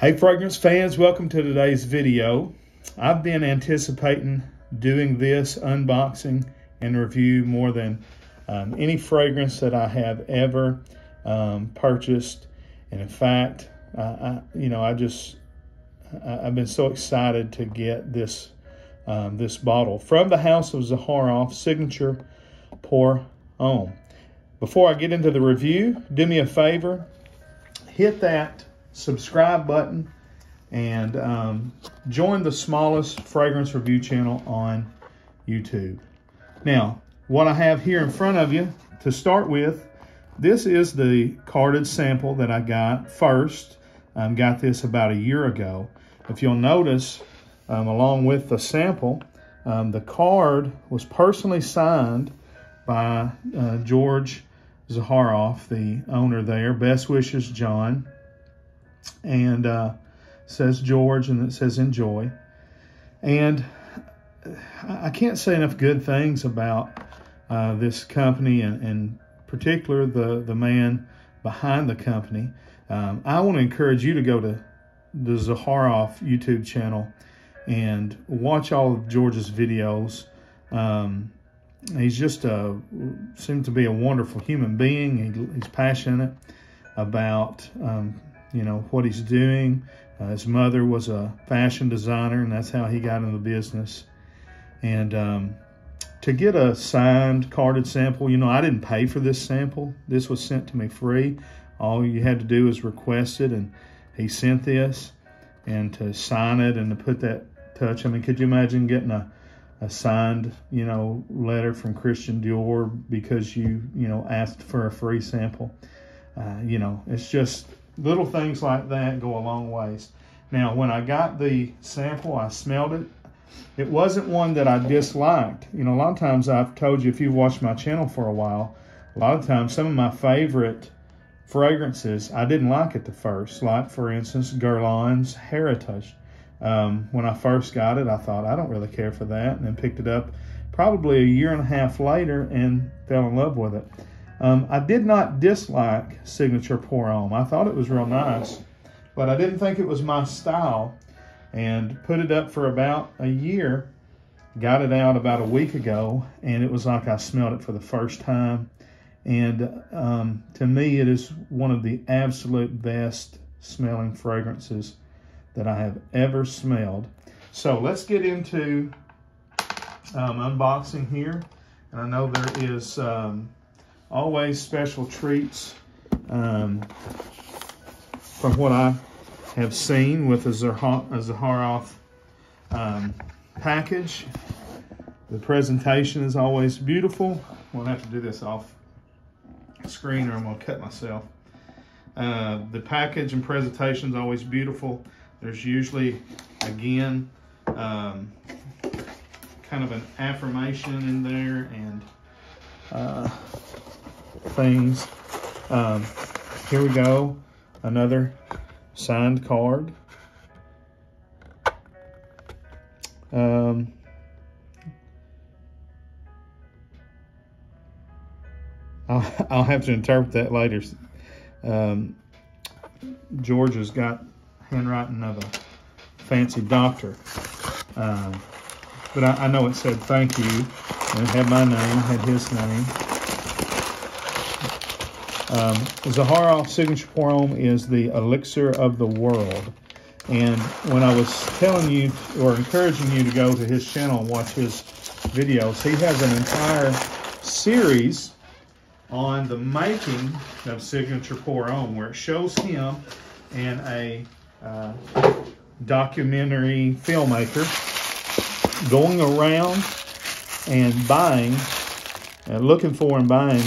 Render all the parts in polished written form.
Hey fragrance fans, welcome to today's video. I've been anticipating doing this unboxing and review more than any fragrance that I have ever purchased. And in fact, I've been so excited to get this this bottle from the house of Zaharoff Signature Pour Homme. Before I get into the review, do me a favor, hit that subscribe button and join the smallest fragrance review channel on YouTube. Now, what I have here in front of you to start with, this is the carded sample that I got first. Got this about a year ago. If you'll notice, along with the sample, the card was personally signed by George Zaharoff, the owner there. Best wishes, John. And says George, and it says enjoy. And I can't say enough good things about this company, and in particular the man behind the company. I want to encourage you to go to the Zaharoff YouTube channel and watch all of George's videos. He's just seems to be a wonderful human being. He's passionate about what he's doing. His mother was a fashion designer, and that's how he got into the business. And to get a signed carded sample, I didn't pay for this sample. This was sent to me free. All you had to do is request it, and he sent this. And to sign it and to put that touch, I mean, could you imagine getting a signed, letter from Christian Dior because you asked for a free sample? It's just little things like that go a long ways. Now, when I got the sample, I smelled it. It wasn't one that I disliked. A lot of times, I've told you, if you've watched my channel for a while, a lot of times some of my favorite fragrances I didn't like at the first. Like, for instance, Guerlain's Heritage. When I first got it, I thought, I don't really care for that, and then picked it up probably a year and a half later and fell in love with it. I did not dislike Signature Pour Homme. I thought it was real nice, but I didn't think it was my style, and put it up for about a year. Got it out about a week ago, and it was like I smelled it for the first time. And to me, it is one of the absolute best smelling fragrances that I have ever smelled. So let's get into unboxing here. And I know there is always special treats from what I have seen with a Zaharoff package. The presentation is always beautiful. I'm gonna have to do this off screen or I'm gonna cut myself. The package and presentation is always beautiful. There's usually, again, kind of an affirmation in there and things. Here we go, another signed card. I'll have to interpret that later. George has got handwriting of a fancy doctor. But I know it said thank you, and it had my name, had his name. Zaharoff Signature Pour Homme is the elixir of the world. And when I was telling you or encouraging you to go to his channel and watch his videos, he has an entire series on the making of Signature Pour Homme, where it shows him and a documentary filmmaker going around and buying, looking for and buying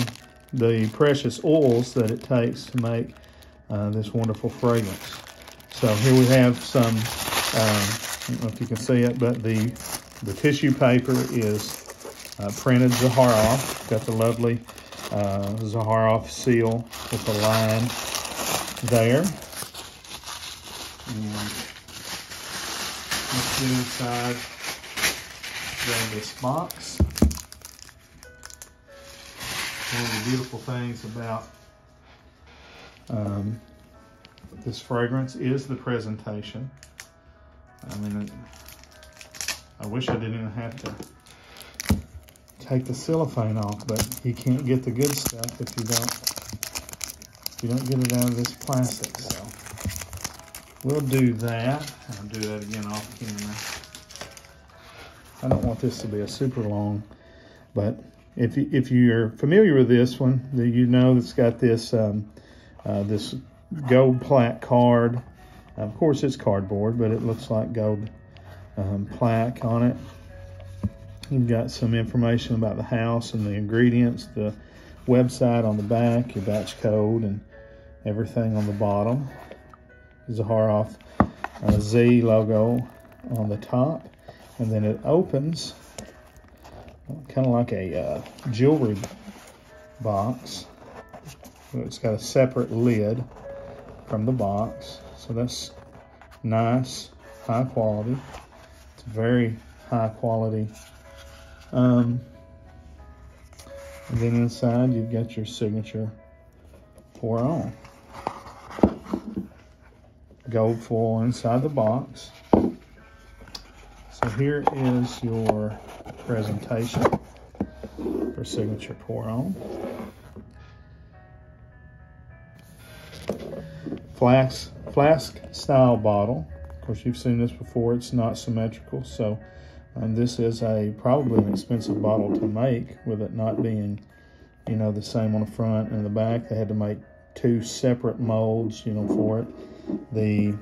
the precious oils that it takes to make this wonderful fragrance. So here we have some, I don't know if you can see it, but the tissue paper is printed Zaharoff. Got the lovely Zaharoff seal with the line there. And let's get inside this box. One of the beautiful things about this fragrance is the presentation. I mean, I wish I didn't even have to take the cellophane off, but you can't get the good stuff if you don't get it out of this plastic. So we'll do that. I'll do that again off camera. I don't want this to be a super long, but if you're familiar with this one, you know it's got this this gold plaque card. Of course, it's cardboard, but it looks like gold plaque on it. You've got some information about the house and the ingredients, the website on the back, your batch code, and everything on the bottom. Zaharoff Z logo on the top. And then it opens kind of like a jewelry box. So it's got a separate lid from the box. So that's nice, high quality. It's very high quality. And then inside you've got your signature pour homme. Gold foil inside the box. So here is your presentation for Signature Pour Homme. Flask style bottle. Of course, you've seen this before. It's not symmetrical, so this is probably an expensive bottle to make, with it not being, you know, the same on the front and the back. They had to make two separate molds, you know, for it. The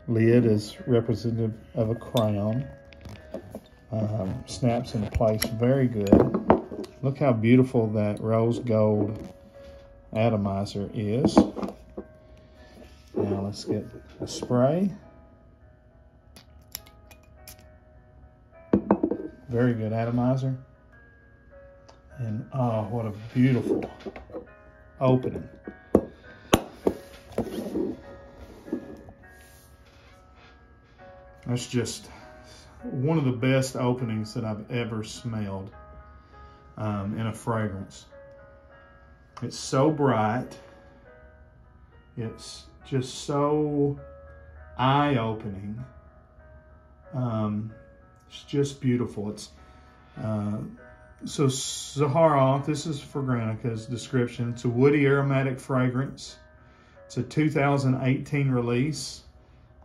lid is representative of a crown. Snaps into place very good. Look how beautiful that rose gold atomizer is. Now let's get a spray. Very good atomizer. And oh, what a beautiful opening. That's just one of the best openings that I've ever smelled in a fragrance. It's so bright. It's just so eye-opening. It's just beautiful. It's so Zaharoff, this is for Granica's description. It's a woody aromatic fragrance. It's a 2018 release.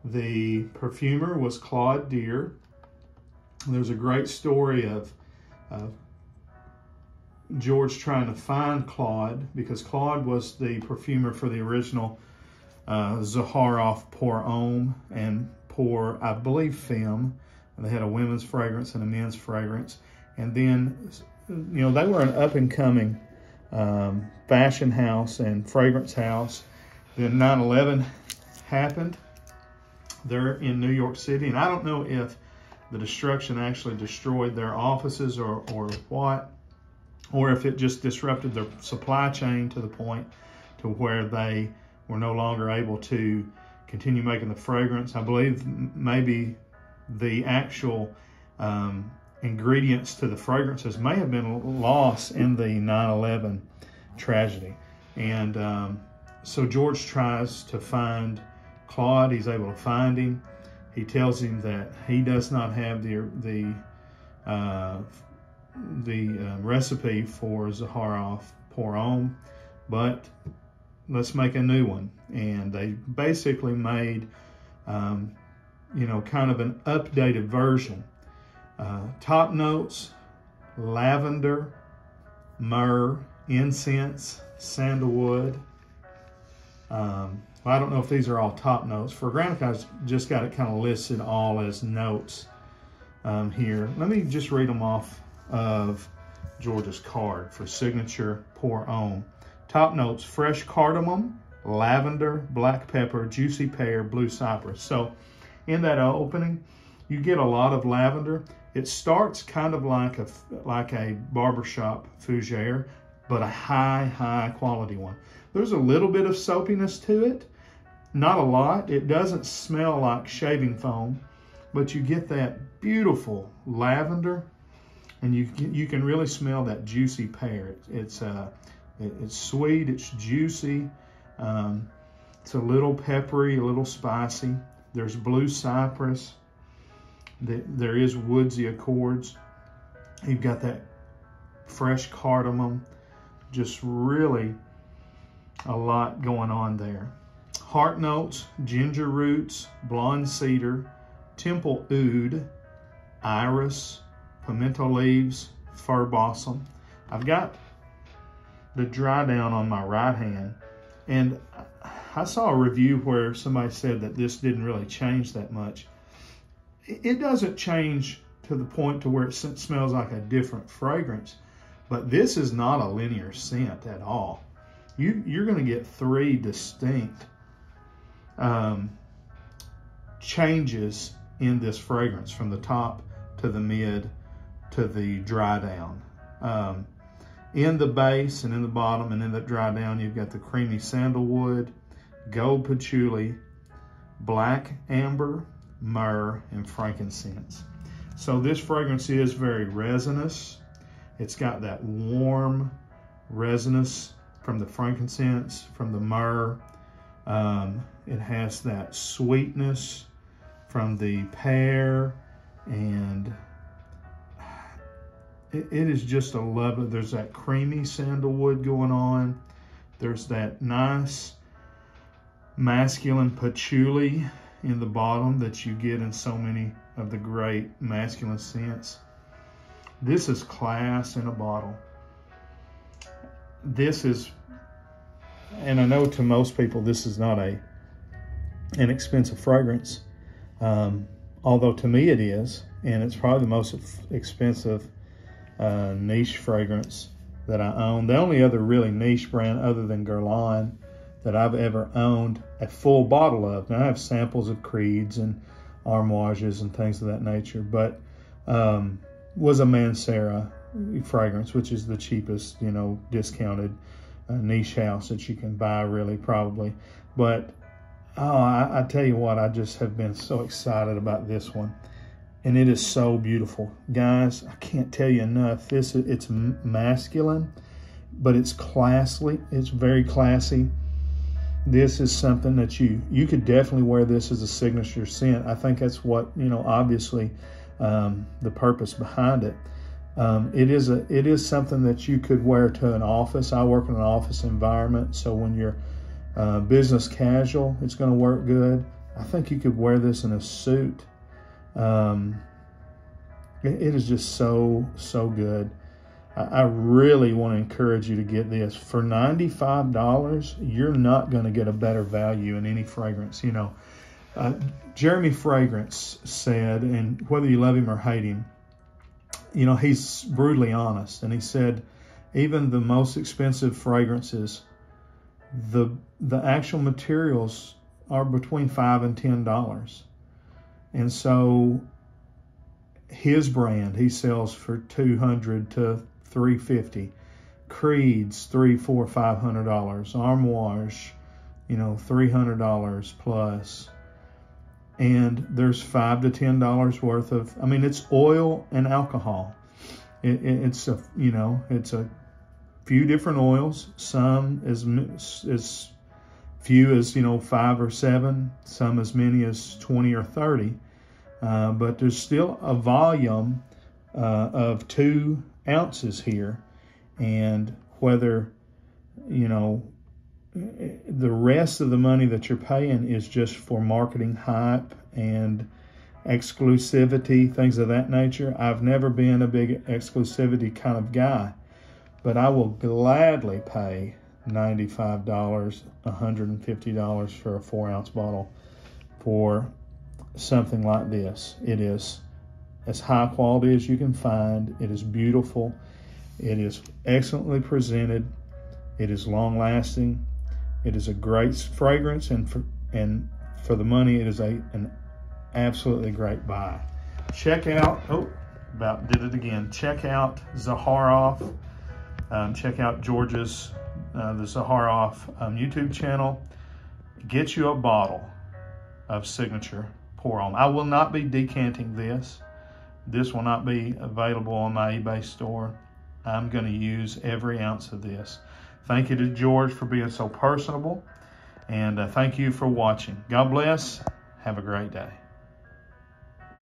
The perfumer was Claude Deer. There's a great story of George trying to find Claude, because Claude was the perfumer for the original Zaharoff Pour Homme and Pour, I believe, Femme. And they had a women's fragrance and a men's fragrance. And then, you know, they were an up-and-coming fashion house and fragrance house. Then 9/11 happened. They're in New York City, and I don't know if the destruction actually destroyed their offices or what, or if it just disrupted their supply chain to the point to where they were no longer able to continue making the fragrance. I believe maybe the actual ingredients to the fragrances may have been lost in the 9/11 tragedy. And so George tries to find Claude. He's able to find him. He tells him that he does not have the recipe for Zaharoff Pour Homme, but let's make a new one. And they basically made, you know, kind of an updated version. Top notes: lavender, myrrh, incense, sandalwood. Well, I don't know if these are all top notes. For Granica, I've just got it kind of listed all as notes here. Let me just read them off of George's card for Signature Pour Homme. Top notes: fresh cardamom, lavender, black pepper, juicy pear, blue cypress. So in that opening, you get a lot of lavender. It starts kind of like a barbershop fougere, but a high quality one. There's a little bit of soapiness to it, not a lot. It doesn't smell like shaving foam, but you get that beautiful lavender, and you can really smell that juicy pear. It's sweet, it's juicy. It's a little peppery, a little spicy. There's blue cypress. There is woodsy accords. You've got that fresh cardamom. Just really a lot going on there. Heart notes, ginger roots, blonde cedar, temple oud, iris, pimento leaves, fir balsam. I've got the dry down on my right hand, and I saw a review where somebody said that this didn't really change that much. It doesn't change to the point to where it smells like a different fragrance, but this is not a linear scent at all. You're going to get 3 distinct changes in this fragrance, from the top to the mid to the dry down. In the base and in the bottom and in the dry down, you've got the creamy sandalwood, gold patchouli, black amber, myrrh, and frankincense. So this fragrance is very resinous. It's got that warm resinous from the frankincense, from the myrrh. It has that sweetness from the pear, and it is just a lovely, there's that creamy sandalwood going on. There's that nice masculine patchouli in the bottom that you get in so many of the great masculine scents. This is class in a bottle. This is, and I know to most people this is not an inexpensive fragrance, although to me it is, and it's probably the most expensive niche fragrance that I own. The only other really niche brand other than Guerlain that I've ever owned a full bottle of. Now I have samples of Creeds and Armoiges and things of that nature, but was a Mancera fragrance, which is the cheapest, you know, discounted niche house that you can buy, really, probably. But I tell you what, I just have been so excited about this one, and it is so beautiful, guys. I can't tell you enough. It's masculine, but it's classy. It's very classy. This is something that you could definitely wear this as a signature scent. I think that's what, you know, obviously the purpose behind it. It is something that you could wear to an office. I work in an office environment, so when you're business casual, it's going to work good. I think you could wear this in a suit. It is just so good. I really want to encourage you to get this. For $95, you're not going to get a better value in any fragrance. You know, Jeremy Fragrance said, and whether you love him or hate him, you know, he's brutally honest. And he said, even the most expensive fragrances, the actual materials are between $5 and $10. And so his brand, he sells for $200 to $350. Creeds, $300, $400, $500. Armoiges, you know, $300 plus. And there's $5 to $10 worth of, I mean, it's oil and alcohol. It's a, you know, it's a few different oils. Some as few as, you know, 5 or 7. Some as many as 20 or 30. But there's still a volume of 2 ounces here. And whether, you know, the rest of the money that you're paying is just for marketing hype and exclusivity, things of that nature. I've never been a big exclusivity kind of guy, but I will gladly pay $95, $150 for a 4-ounce bottle for something like this. It is as high quality as you can find. It is beautiful. It is excellently presented. It is long lasting. It is a great fragrance, and for the money, it is an absolutely great buy. Check out, about did it again. Check out Zaharoff. Check out George's, the Zaharoff YouTube channel. Get you a bottle of Signature Pour Homme. I will not be decanting this. This will not be available on my eBay store. I'm going to use every ounce of this. Thank you to George for being so personable. And thank you for watching. God bless. Have a great day.